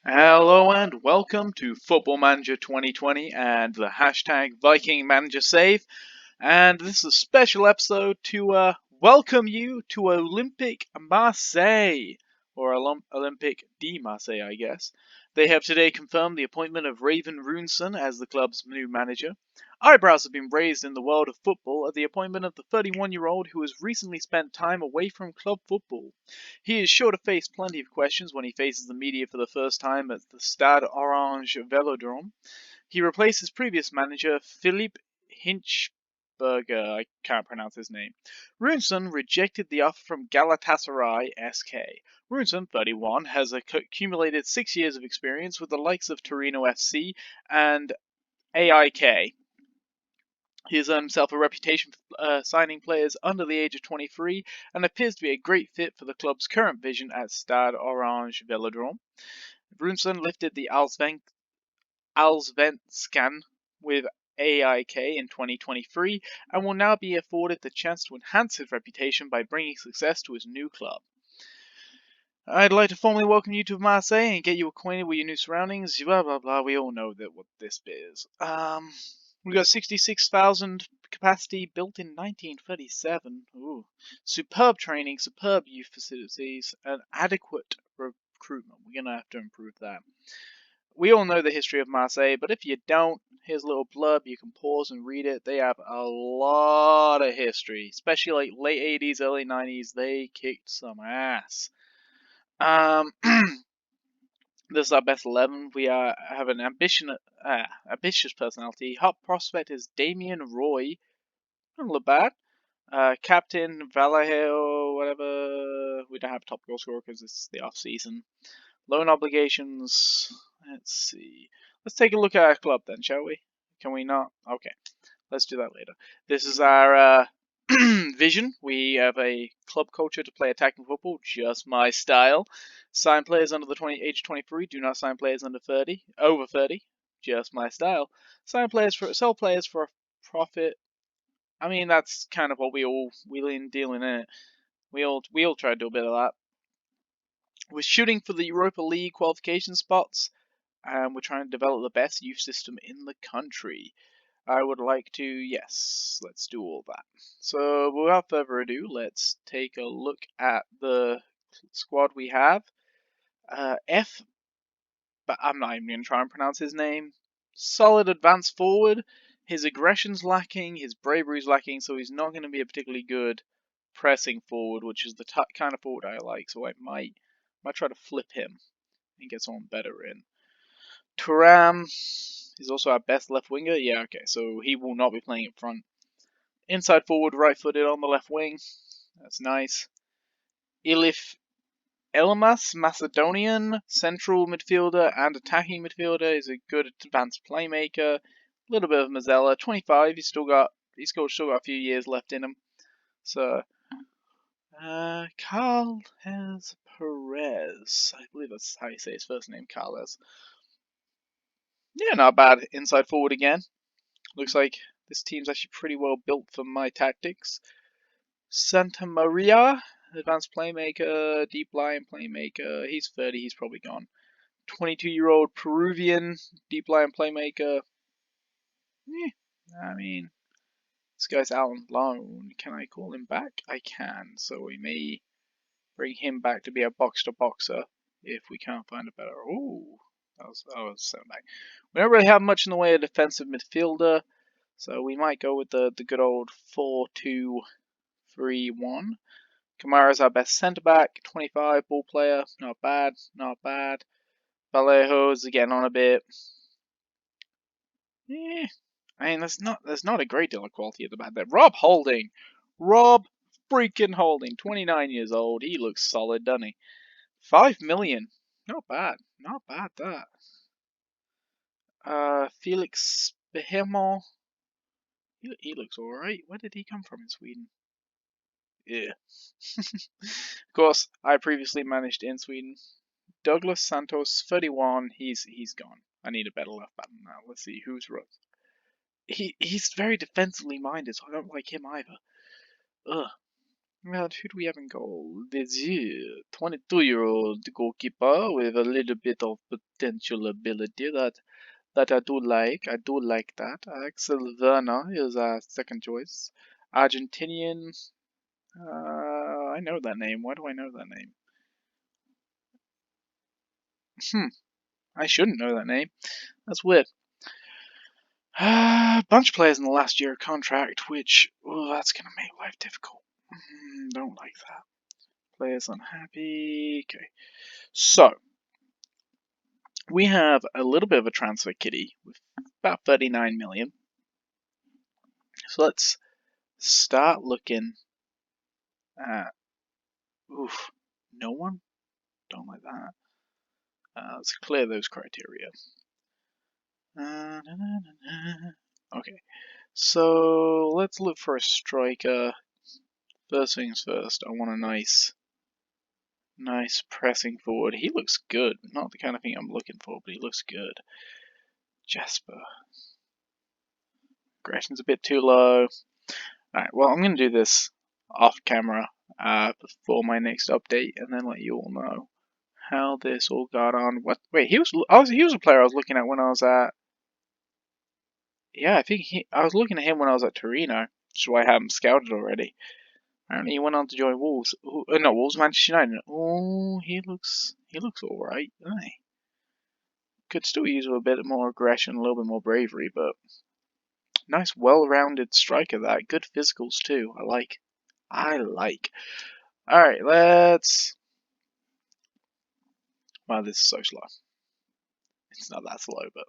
Hello and welcome to Football Manager 2020 and the hashtag Viking Manager Save. And this is a special episode to welcome you to Olympic Marseille, or Olympic de Marseille, I guess. They have today confirmed the appointment of Raven Runeson as the club's new manager. Eyebrows have been raised in the world of football at the appointment of the 31-year-old who has recently spent time away from club football. He is sure to face plenty of questions when he faces the media for the first time at the Stade Orange Velodrome. He replaced his previous manager, Philippe Hinchberger. I can't pronounce his name. Runeson rejected the offer from Galatasaray SK. Runeson, 31, has accumulated 6 years of experience with the likes of Torino FC and AIK. He has earned himself a reputation for signing players under the age of 23 and appears to be a great fit for the club's current vision at Stade Orange Velodrome. Brunson lifted the Allsvenskan with AIK in 2023 and will now be afforded the chance to enhance his reputation by bringing success to his new club. I'd like to formally welcome you to Marseille and get you acquainted with your new surroundings. Blah blah blah. We all know what this bit is. We got 66,000 capacity, built in 1937. Ooh. Superb training, superb youth facilities, and adequate recruitment. We're gonna have to improve that. We all know the history of Marseille, but if you don't, here's a little blurb. You can pause and read it. They have a lot of history, especially like late 80s, early 90s. They kicked some ass. This is our best 11. We have an ambitious personality. Hot prospect is Damien Roy. Doesn't look bad. Captain Vallejo, whatever. We don't have a top goal scorer because it's the off season. Loan obligations. Let's see. Let's take a look at our club then, shall we? Can we not? Okay. Let's do that later. This is our vision. We have a club culture to play attacking football, just my style. Sign players under the age of 23. Do not sign players over 30. Just my style. Sell players for a profit. I mean, that's kind of what we all wheeling dealing in it. We all try to do a bit of that. We're shooting for the Europa League qualification spots, and we're trying to develop the best youth system in the country. I would like to, yes, let's do all that. So without further ado, let's take a look at the squad we have. But I'm not even going to try and pronounce his name. Solid advance forward. His aggression's lacking, his bravery's lacking, so he's not going to be a particularly good pressing forward, which is the kind of forward I like, so I might try to flip him and get someone better in. Turam is also our best left winger. Yeah, okay, so he will not be playing up front. Inside forward, right-footed on the left wing. That's nice. Elmas, Macedonian, central midfielder and attacking midfielder, is a good advanced playmaker. A little bit of Mazzella, 25. He's still got a few years left in him. So, Carles Perez. I believe that's how you say his first name, Carles. Yeah, not bad. Inside forward again. Looks like this team's actually pretty well built for my tactics. Santa Maria, advanced playmaker, deep line playmaker. He's 30, he's probably gone. 22-year-old Peruvian, deep line playmaker. I mean, this guy's out on loan. Can I call him back? I can, so we may bring him back to be a box-to-boxer if we can't find a better. Ooh, that was sent back. We don't really have much in the way of defensive midfielder, so we might go with the good old 4-2-3-1. Kamara's our best centre back, 25, ball player, not bad, not bad. Vallejo's again on a bit. Yeah, I mean there's not a great deal of quality at the back there. Rob freaking Holding, 29 years old. He looks solid, doesn't he? 5 million, not bad that. Felix Behemoth, he looks alright. Where did he come from in Sweden? Yeah. Of course, I previously managed in Sweden. Douglas Santos, 31. He's gone. I need a better left back than that. Let's see who's right. He's very defensively minded, so I don't like him either. Ugh. Well, who do we have in goal? This 22-year-old goalkeeper with a little bit of potential ability that I do like. I do like that. Axel Werner is our second choice. Argentinian. I know that name. Why do I know that name? I shouldn't know that name. That's weird. Bunch of players in the last year of contract, which that's gonna make life difficult. Don't like that. Players unhappy. Okay, so we have a little bit of a transfer kitty with about 39 million. So let's start looking at. Oof, no one. Don't like that. Let's clear those criteria. Okay, so let's look for a striker. First things first, I want a nice pressing forward. He looks good. Not the kind of thing I'm looking for, but he looks good. Jasper. Aggression's a bit too low. Alright, well, I'm going to do this off camera before my next update, and then let you all know how this all got on. What? Wait, he was a player I was looking at when I was at. Yeah, I think I was looking at him when I was at Torino, which is why I have him scouted already. Apparently, he went on to join Wolves. No, Wolves, Manchester United. Oh, he looks all right. Aye. Could still use a bit more aggression, a little bit more bravery, but nice, well-rounded striker. That good physicals too. I like. All right, let's. Wow, this is so slow. It's not that slow, but.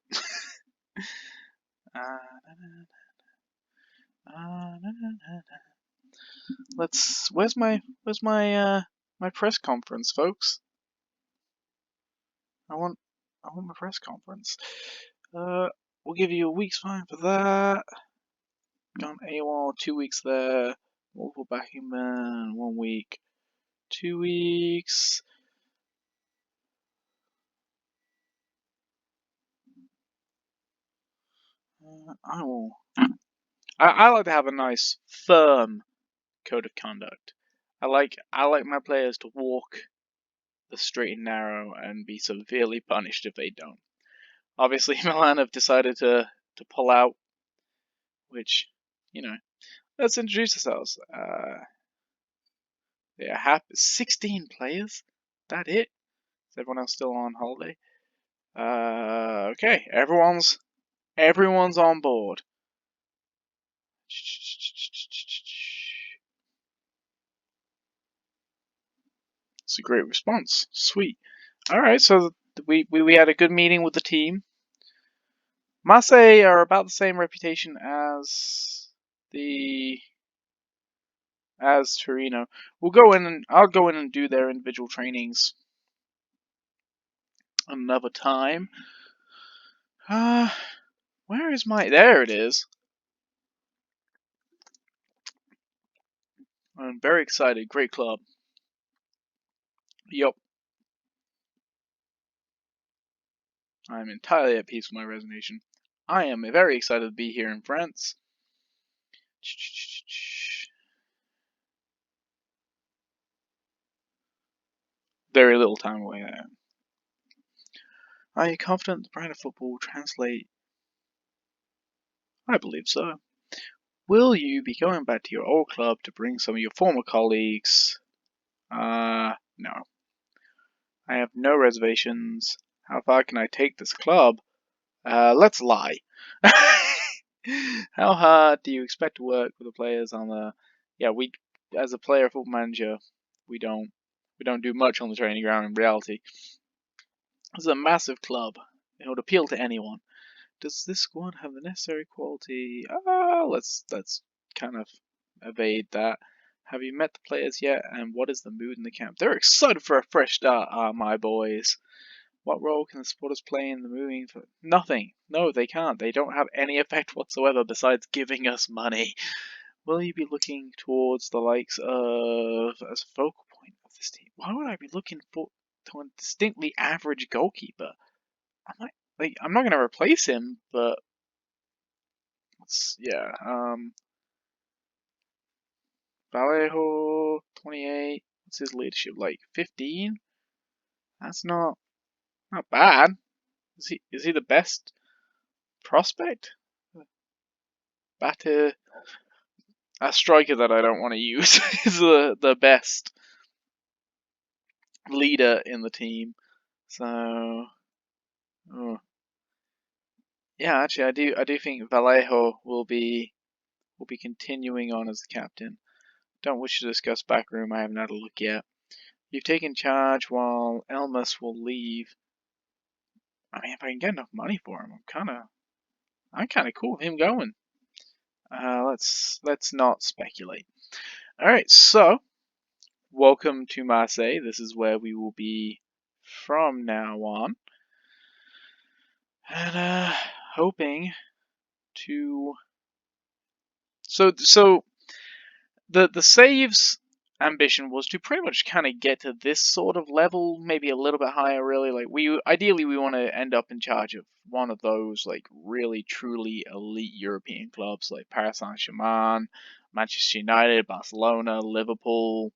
Let's. Where's my press conference, folks? I want my press conference. We'll give you a week's fine for that. Gone AWOL, 2 weeks there. Multiple backing man, 1 week. 2 weeks. I will. I like to have a nice, firm code of conduct. I like my players to walk the straight and narrow and be severely punished if they don't. Obviously, Milan have decided to pull out, which, let's introduce ourselves. Yeah, 16 players. That it? Is everyone else still on holiday? Okay, everyone's on board. It's a great response. Sweet. All right, so we had a good meeting with the team. Marseille are about the same reputation as Torino. I'll go in and do their individual trainings another time. Where is my? There it is. I'm very excited. Great club. Yup. I'm entirely at peace with my resignation. I am very excited to be here in France. Very little time away there. Are you confident the brand of football will translate? I believe so. Will you be going back to your old club to bring some of your former colleagues? No. I have no reservations. How far can I take this club? Let's lie. How hard do you expect to work with the players on the? Yeah, as a player football manager, we don't do much on the training ground in reality. This is a massive club. It would appeal to anyone. Does this squad have the necessary quality? Let's kind of evade that. Have you met the players yet? And what is the mood in the camp? They're excited for a fresh start, my boys. What role can the supporters play in the moving? Nothing. No, they can't. They don't have any effect whatsoever besides giving us money. Will you be looking towards the likes of as a focal point of this team? Why would I be looking to a distinctly average goalkeeper? I'm not gonna replace him, but yeah. Vallejo, 28. What's his leadership like? 15? That's not bad. Is he the best prospect? Batter, a striker that I don't want to use is the best leader in the team. So, oh. Yeah, actually, I do think Vallejo will be continuing on as the captain. Don't wish to discuss backroom. I haven't had a look yet. You've taken charge while Elmas will leave. I mean, if I can get enough money for him, I'm kind of cool with him going. Let's not speculate. All right, so welcome to Marseille. This is where we will be from now on, and hoping to. So the saves ambition was to pretty much kind of get to this sort of level, maybe a little bit higher. Really, like ideally we want to end up in charge of one of those like really truly elite European clubs like Paris Saint-Germain, Manchester United, Barcelona, Liverpool,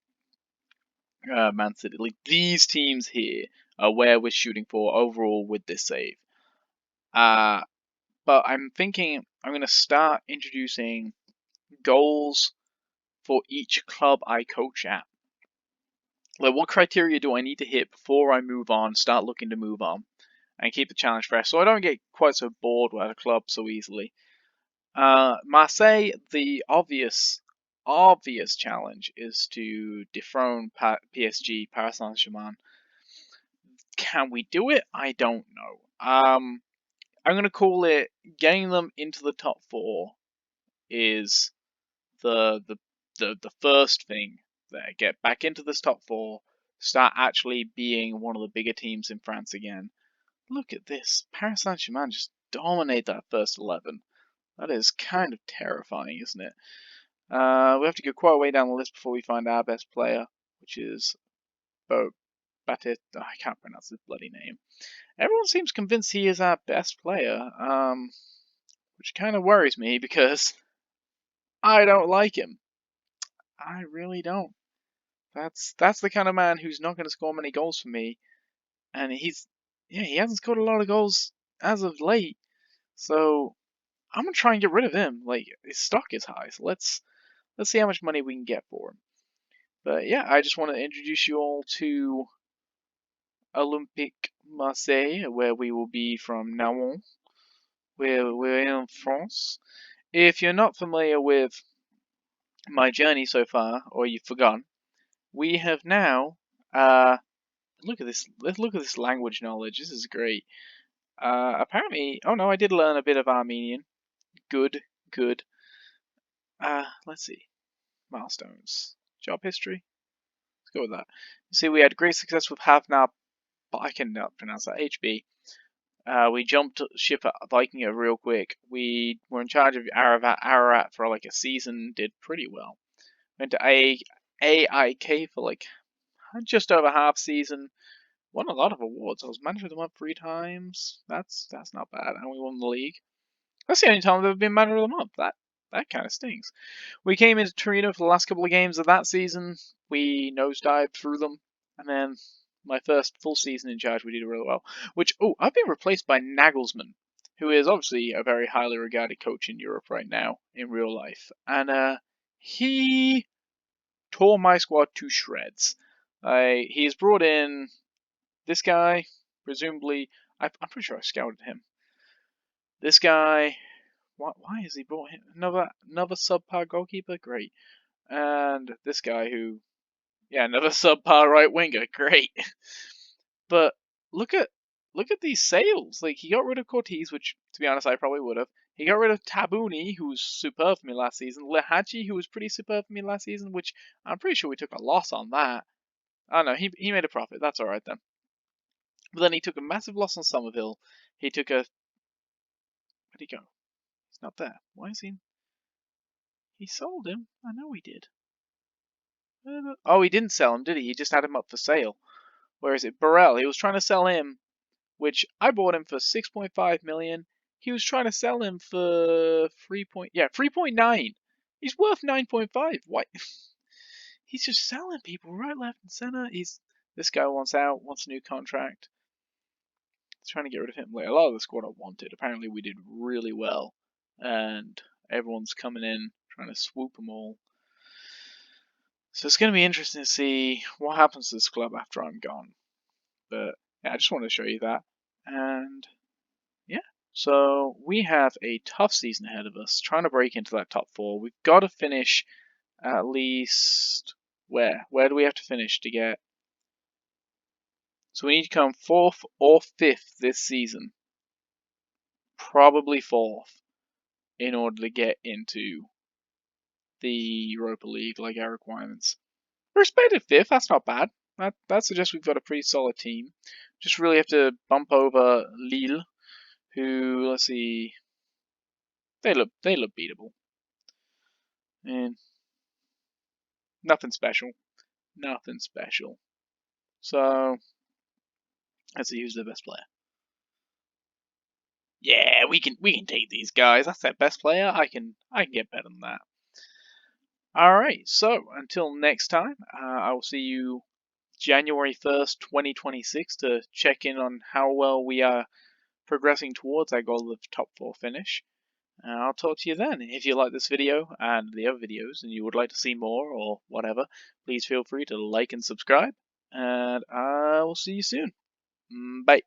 Man City. Like these teams here are where we're shooting for overall with this save. But I'm thinking I'm going to start introducing goals for each club I coach at. Like, what criteria do I need to hit before I move on, start looking to move on, and keep the challenge fresh so I don't get quite so bored with a club so easily? Marseille, the obvious challenge is to dethrone PSG, Paris Saint-Germain. Can we do it? I don't know. I'm going to call it getting them into the top four is the first thing there. Get back into this top four, start actually being one of the bigger teams in France again. Look at this. Paris Saint-Germain just dominate that first 11. That is kind of terrifying, isn't it? We have to go quite a way down the list before we find our best player, which is Batit. Oh, I can't pronounce his bloody name. Everyone seems convinced he is our best player, which kind of worries me because I don't like him. I really don't. That's the kind of man who's not going to score many goals for me, and he hasn't scored a lot of goals as of late. So I'm gonna try and get rid of him. Like his stock is high, so let's see how much money we can get for him. But yeah, I just want to introduce you all to Olympique Marseille, where we will be from now on. We're in France. If you're not familiar with my journey so far, or you've forgotten, we have now look at this. Let's look at this language knowledge. This is great. Apparently, oh no, I did learn a bit of Armenian. Good, good. Let's see. Milestones. Job history. Let's go with that. See, we had great success with Havna. I cannot pronounce that. HB. We jumped ship at Viking real quick. We were in charge of Ararat for like a season. Did pretty well. Went to AIK for like just over half season. Won a lot of awards. I was manager of the month 3 times. That's not bad. And we won the league. That's the only time I've ever been manager of the month. That kind of stings. We came into Torino for the last couple of games of that season. We nosedived through them. And then my first full season in charge, we did really well. Which, I've been replaced by Nagelsmann, who is obviously a very highly regarded coach in Europe right now, in real life. And he tore my squad to shreds. He's brought in this guy, presumably, I'm pretty sure I scouted him. This guy, why has he brought him? Another subpar goalkeeper? Great. And this guy who, another subpar right winger? Great. But look at these sales. Like, he got rid of Cortez, which, to be honest, I probably would have. He got rid of Tabouni, who was superb for me last season. Lehachi, who was pretty superb for me last season, which I'm pretty sure we took a loss on that. I don't know, he made a profit. That's alright then. But then he took a massive loss on Somerville. He took a... Where'd he go? He's not there. Why is he... He sold him? I know he did. Oh, he didn't sell him, did he? He just had him up for sale. Where is it? Burrell. He was trying to sell him, which I bought him for 6.5 million. He was trying to sell him for 3.9. He's worth 9.5. Why? He's just selling people right, left, and center. This guy wants out, wants a new contract. He's trying to get rid of him. Like, a lot of the squad I wanted. Apparently, we did really well, and everyone's coming in trying to swoop them all. So it's going to be interesting to see what happens to this club after I'm gone. But yeah, I just wanted to show you that. And yeah, so we have a tough season ahead of us, trying to break into that top four. We've got to finish at least where? Where do we have to finish to get? So we need to come fourth or fifth this season. Probably fourth in order to get into the Europa League, like our requirements. Respected fifth, that's not bad. That suggests we've got a pretty solid team. Just really have to bump over Lille, who, let's see, they look beatable. And nothing special. Nothing special. So let's see who's the best player. Yeah, we can take these guys. That's their best player. I can get better than that. Alright, so until next time, I will see you January 1st, 2026 to check in on how well we are progressing towards our goal of top 4 finish. I'll talk to you then. If you like this video and the other videos and you would like to see more or whatever, please feel free to like and subscribe. And I will see you soon. Bye.